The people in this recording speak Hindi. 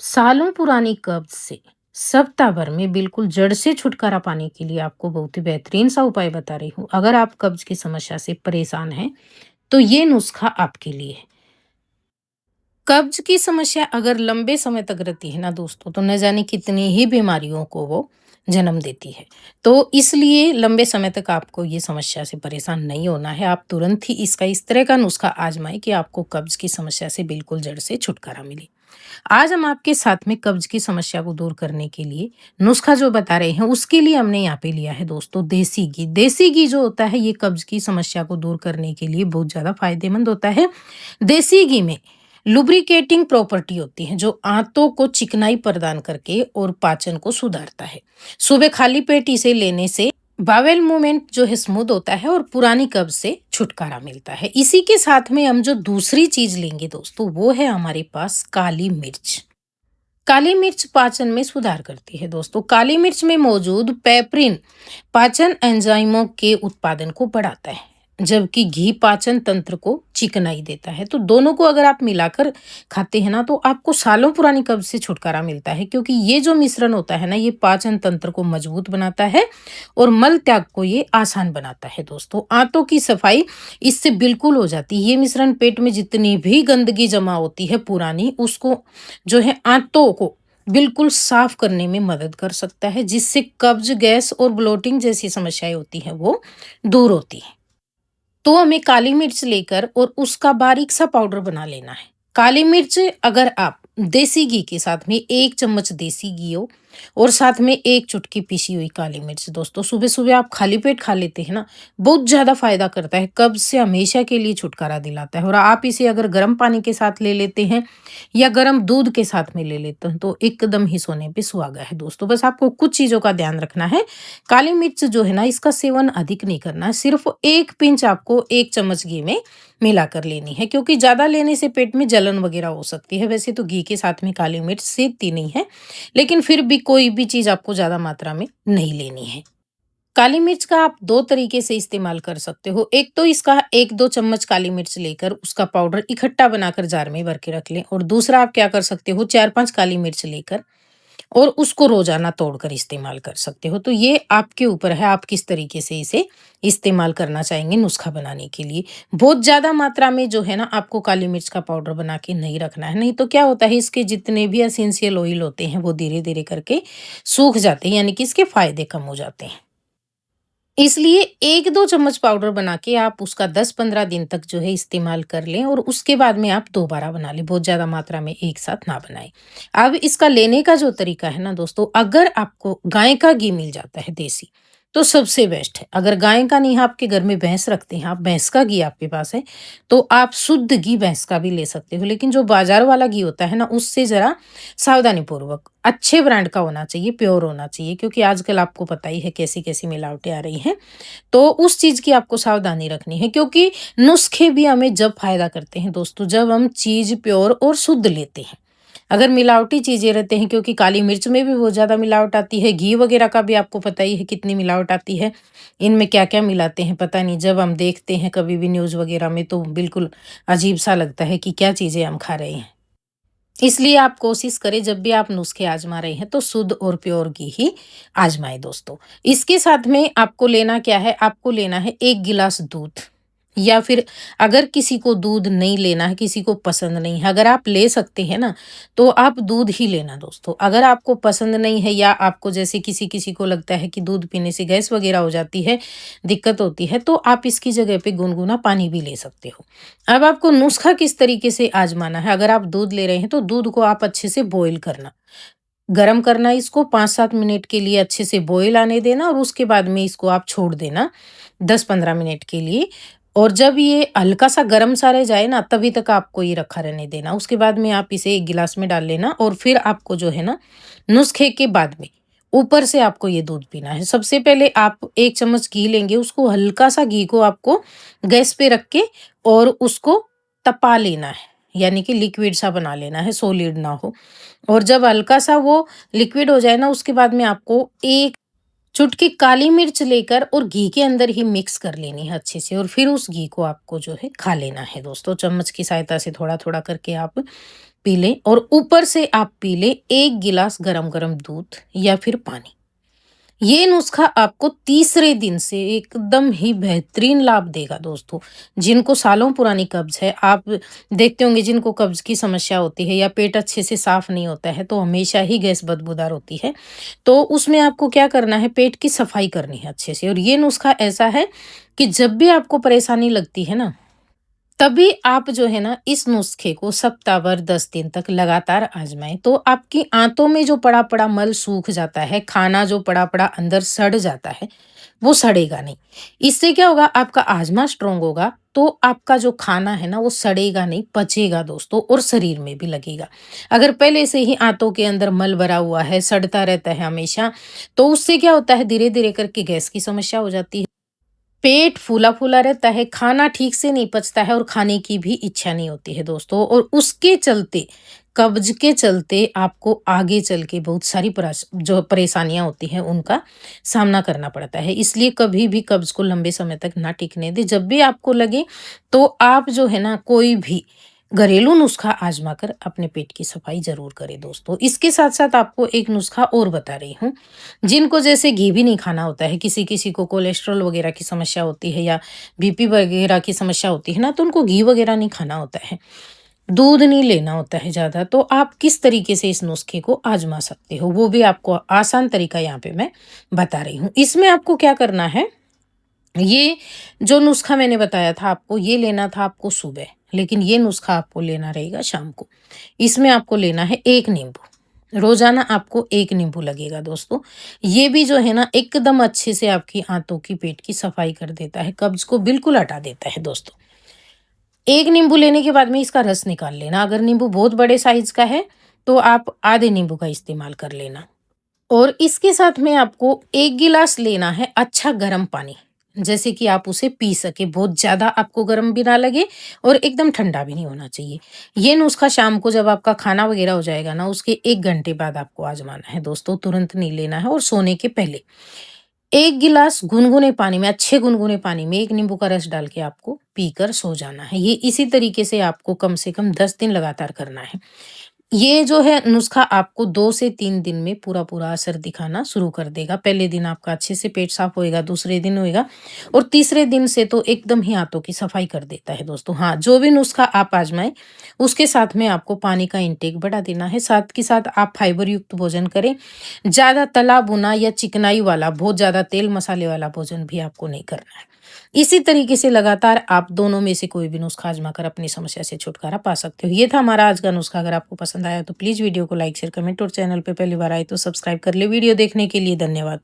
सालों पुरानी कब्ज से सप्ताह भर में बिल्कुल जड़ से छुटकारा पाने के लिए आपको बहुत ही बेहतरीन सा उपाय बता रही हूँ। अगर आप कब्ज की समस्या से परेशान हैं, तो ये नुस्खा आपके लिए है। कब्ज की समस्या अगर लंबे समय तक रहती है ना दोस्तों, तो न जाने कितनी ही बीमारियों को वो जन्म देती है। तो इसलिए लंबे समय तक आपको ये समस्या से परेशान नहीं होना है। आप तुरंत ही इसका इस तरह का नुस्खा आजमाएं कि आपको कब्ज की समस्या से बिल्कुल जड़ से छुटकारा मिले। आज हम आपके साथ में कब्ज की समस्या को दूर करने के लिए नुस्खा जो बता रहे हैं, उसके लिए हमने यहाँ पे लिया है दोस्तों देसी घी। देसी घी जो होता है, ये कब्ज की समस्या को दूर करने के लिए बहुत ज़्यादा फायदेमंद होता है। देसी घी में लुब्रिकेटिंग प्रॉपर्टी होती है, जो आंतों को चिकनाई प्रदान करके और पाचन को सुधारता है। सुबह खाली पेट इसे लेने से बावेल मूवमेंट जो है स्मूथ होता है और पुरानी कब्ज से छुटकारा मिलता है। इसी के साथ में हम जो दूसरी चीज लेंगे दोस्तों, वो है हमारे पास काली मिर्च। काली मिर्च पाचन में सुधार करती है दोस्तों। काली मिर्च में मौजूद पेपरिन पाचन एंजाइमों के उत्पादन को बढ़ाता है, जबकि घी पाचन तंत्र को चिकनाई देता है। तो दोनों को अगर आप मिलाकर खाते हैं ना, तो आपको सालों पुरानी कब्ज से छुटकारा मिलता है, क्योंकि ये जो मिश्रण होता है ना, ये पाचन तंत्र को मजबूत बनाता है और मल त्याग को ये आसान बनाता है दोस्तों। आंतों की सफाई इससे बिल्कुल हो जाती है। ये मिश्रण पेट में जितनी भी गंदगी जमा होती है पुरानी, उसको जो है आंतों को बिल्कुल साफ करने में मदद कर सकता है, जिससे कब्ज, गैस और ब्लोटिंग जैसी समस्याएं होती हैं वो दूर होती हैं। तो हमें काली मिर्च लेकर और उसका बारीक सा पाउडर बना लेना है। काली मिर्च अगर आप देसी घी के साथ में 1 चम्मच देसी घी हो और साथ में 1 चुटकी पिसी हुई काली मिर्च दोस्तों, सुबह-सुबह आप खाली पेट खा लेते हैं ना, बहुत ज़्यादा फ़ायदा करता है, कब्ज़ से हमेशा के लिए छुटकारा दिलाता है। और आप इसे अगर गर्म पानी के साथ ले लेते हैं या गर्म दूध के साथ में ले लेते हैं, तो एकदम ही सोने पे सुहागा है दोस्तों। बस आपको कुछ चीज़ों का ध्यान रखना है। काली मिर्च जो है ना, इसका सेवन अधिक नहीं करना है। सिर्फ़ 1 पिंच आपको 1 चम्मच घी में मिलाकर लेनी है, क्योंकि ज़्यादा लेने से पेट में जलन वग़ैरह हो सकती है। वैसे तो घी के साथ में काली मिर्च सेधती नहीं है, लेकिन फिर भी कोई भी चीज़ आपको ज़्यादा मात्रा में नहीं लेनी है। काली मिर्च का आप 2 तरीके से इस्तेमाल कर सकते हो। एक तो इसका 1-2 चम्मच काली मिर्च लेकर उसका पाउडर इकट्ठा बनाकर जार में भर के रख लें, और दूसरा आप क्या कर सकते हो, 4-5 काली मिर्च लेकर और उसको रोज़ाना तोड़कर इस्तेमाल कर सकते हो। तो ये आपके ऊपर है, आप किस तरीके से इसे इस्तेमाल करना चाहेंगे नुस्खा बनाने के लिए। बहुत ज़्यादा मात्रा में जो है ना, आपको काली मिर्च का पाउडर बना के नहीं रखना है, नहीं तो क्या होता है, इसके जितने भी एसेंशियल ऑयल होते हैं वो धीरे-धीरे करके सूख जाते हैं, यानी कि इसके फ़ायदे कम हो जाते हैं। इसलिए 1-2 चम्मच पाउडर बना के आप उसका 10-15 दिन तक जो है इस्तेमाल कर लें, और उसके बाद में आप दोबारा बना लें, बहुत ज़्यादा मात्रा में एक साथ ना बनाएँ। अब इसका लेने का जो तरीका है ना दोस्तों, अगर आपको गाय का घी मिल जाता है देसी, तो सबसे बेस्ट है। अगर गाय का नहीं है, आपके घर में भैंस रखते हैं आप, भैंस का घी आपके पास है, तो आप शुद्ध घी भैंस का भी ले सकते हो। लेकिन जो बाज़ार वाला घी होता है ना, उससे ज़रा सावधानीपूर्वक अच्छे ब्रांड का होना चाहिए, प्योर होना चाहिए, क्योंकि आजकल आपको पता ही है कैसी-कैसी मिलावटें आ रही हैं। तो उस चीज़ की आपको सावधानी रखनी है, क्योंकि नुस्खे भी हमें जब फ़ायदा करते हैं दोस्तों, जब हम चीज़ प्योर और शुद्ध लेते हैं। अगर मिलावटी चीज़ें रहते हैं, क्योंकि काली मिर्च में भी बहुत ज़्यादा मिलावट आती है, घी वगैरह का भी आपको पता ही है कितनी मिलावट आती है। इनमें क्या-क्या मिलाते हैं पता नहीं, जब हम देखते हैं कभी भी न्यूज़ वगैरह में, तो बिल्कुल अजीब-सा लगता है कि क्या चीज़ें हम खा रहे हैं। इसलिए आप कोशिश करें, जब भी आप नुस्खे आज़मा रहे हैं, तो शुद्ध और प्योर घी ही आज़माएँ दोस्तों। इसके साथ में आपको लेना क्या है, आपको लेना है 1 गिलास दूध, या फिर अगर किसी को दूध नहीं लेना है, किसी को पसंद नहीं है, अगर आप ले सकते हैं ना, तो आप दूध ही लेना दोस्तों। अगर आपको पसंद नहीं है, या आपको जैसे किसी-किसी को लगता है कि दूध पीने से गैस वग़ैरह हो जाती है, दिक्कत होती है, तो आप इसकी जगह पे गुनगुना पानी भी ले सकते हो। अब आपको नुस्खा किस तरीके से आज़माना है, अगर आप दूध ले रहे हैं, तो दूध को आप अच्छे से बॉयल करना, गरम करना, इसको 5-7 मिनट के लिए अच्छे से बॉयल आने देना, और उसके बाद में इसको आप छोड़ देना 10-15 मिनट के लिए। और जब ये हल्का-सा गरम-सा रह जाए ना, तभी तक आपको ये रखा रहने देना। उसके बाद में आप इसे 1 गिलास में डाल लेना, और फिर आपको जो है ना, नुस्खे के बाद में ऊपर से आपको ये दूध पीना है। सबसे पहले आप 1 चम्मच घी लेंगे, उसको हल्का-सा घी को आपको गैस पे रख के और उसको तपा लेना है, यानी कि लिक्विड सा बना लेना है, सॉलिड ना हो। और जब हल्का-सा वो लिक्विड हो जाए ना, उसके बाद में आपको 1 चुटकी काली मिर्च लेकर और घी के अंदर ही मिक्स कर लेनी है अच्छे से, और फिर उस घी को आपको जो है खा लेना है दोस्तों। चम्मच की सहायता से थोड़ा-थोड़ा करके आप पी लें और ऊपर से आप पी लें 1 गिलास गरम-गरम दूध या फिर पानी। ये नुस्खा आपको तीसरे दिन से एकदम ही बेहतरीन लाभ देगा दोस्तों। जिनको सालों पुरानी कब्ज़ है, आप देखते होंगे जिनको कब्ज़ की समस्या होती है या पेट अच्छे से साफ़ नहीं होता है, तो हमेशा ही गैस बदबूदार होती है। तो उसमें आपको क्या करना है, पेट की सफाई करनी है अच्छे से और ये नुस्खा ऐसा है कि जब भी आपको परेशानी लगती है ना, तभी आप जो है ना इस नुस्खे को सप्ताह भर 10 दिन तक लगातार आजमाएं तो आपकी आंतों में जो पड़ा पड़ा मल सूख जाता है, खाना जो पड़ा पड़ा अंदर सड़ जाता है, वो सड़ेगा नहीं। इससे क्या होगा, आपका आजमा स्ट्रोंग होगा तो आपका जो खाना है ना वो सड़ेगा नहीं, पचेगा दोस्तों और शरीर में भी लगेगा। अगर पहले से ही आंतों के अंदर मल भरा हुआ है, सड़ता रहता है हमेशा, तो उससे क्या होता है, धीरे धीरे करके गैस की समस्या हो जाती है। पेट फूला-फूला रहता है, खाना ठीक से नहीं पचता है और खाने की भी इच्छा नहीं होती है दोस्तों और उसके चलते, कब्ज़ के चलते आपको आगे चल के बहुत सारी जो परेशानियाँ होती हैं, उनका सामना करना पड़ता है। इसलिए कभी भी कब्ज़ को लंबे समय तक ना टिकने दें। जब भी आपको लगे, तो आप जो है ना कोई भी घरेलू नुस्खा आज़मा कर अपने पेट की सफाई ज़रूर करें दोस्तों। इसके साथ-साथ आपको एक नुस्खा और बता रही हूँ। जिनको जैसे घी भी नहीं खाना होता है, किसी-किसी को कोलेस्ट्रॉल वगैरह की समस्या होती है या बीपी वगैरह की समस्या होती है ना, तो उनको घी वगैरह नहीं खाना होता है, दूध नहीं लेना होता है ज़्यादा, तो आप किस तरीके से इस नुस्खे को आज़मा सकते हो, वो भी आपको आसान तरीका यहाँ पे मैं बता रही हूँ। इसमें आपको क्या करना है, ये जो नुस्खा मैंने बताया था आपको, ये लेना था आपको सुबह, लेकिन ये नुस्खा आपको लेना रहेगा शाम को। इसमें आपको लेना है 1 नींबू। रोज़ाना आपको 1 नींबू लगेगा दोस्तों। ये भी जो है ना एकदम अच्छे से आपकी आंतों की, पेट की सफाई कर देता है, कब्ज़ को बिल्कुल हटा देता है दोस्तों। 1 नींबू लेने के बाद में इसका रस निकाल लेना। अगर नींबू बहुत बड़े साइज़ का है, तो आप आधे नींबू का इस्तेमाल कर लेना। और इसके साथ में आपको 1 गिलास लेना है अच्छा गर्म पानी, जैसे कि आप उसे पी सकें, बहुत ज़्यादा आपको गर्म भी ना लगे और एकदम ठंडा भी नहीं होना चाहिए। ये नुस्खा शाम को जब आपका खाना वगैरह हो जाएगा ना, उसके 1 घंटे बाद आपको आज़माना है दोस्तों, तुरंत नहीं लेना है और सोने के पहले। 1 गिलास गुनगुने पानी में, अच्छे गुनगुने पानी में 1 नींबू का रस डाल के आपको पीकर सो जाना है। ये इसी तरीके से कम 10 दिन लगातार करना है। ये जो है नुस्खा आपको 2 से 3 दिन में पूरा-पूरा असर दिखाना शुरू कर देगा। पहले दिन आपका अच्छे से पेट साफ होएगा, दूसरे दिन होएगा और तीसरे दिन से तो एकदम ही आंतों की सफाई कर देता है दोस्तों। हाँ, जो भी नुस्खा आप आज़माएँ, उसके साथ में आपको पानी का इंटेक बढ़ा देना है। साथ के साथ आप फाइबर युक्त भोजन करें। ज़्यादा तला भुना या चिकनाई वाला, बहुत ज़्यादा तेल मसाले वाला भोजन भी आपको नहीं करना है। इसी तरीके से लगातार आप दोनों में से कोई भी नुस्खा आज़मा कर अपनी समस्या से छुटकारा पा सकते हो। ये था हमारा आज का नुस्खा। अगर आपको पसंद आया तो प्लीज़ वीडियो को लाइक, शेयर, कमेंट और चैनल पे पहली बार आए तो सब्सक्राइब कर ले। वीडियो देखने के लिए धन्यवाद।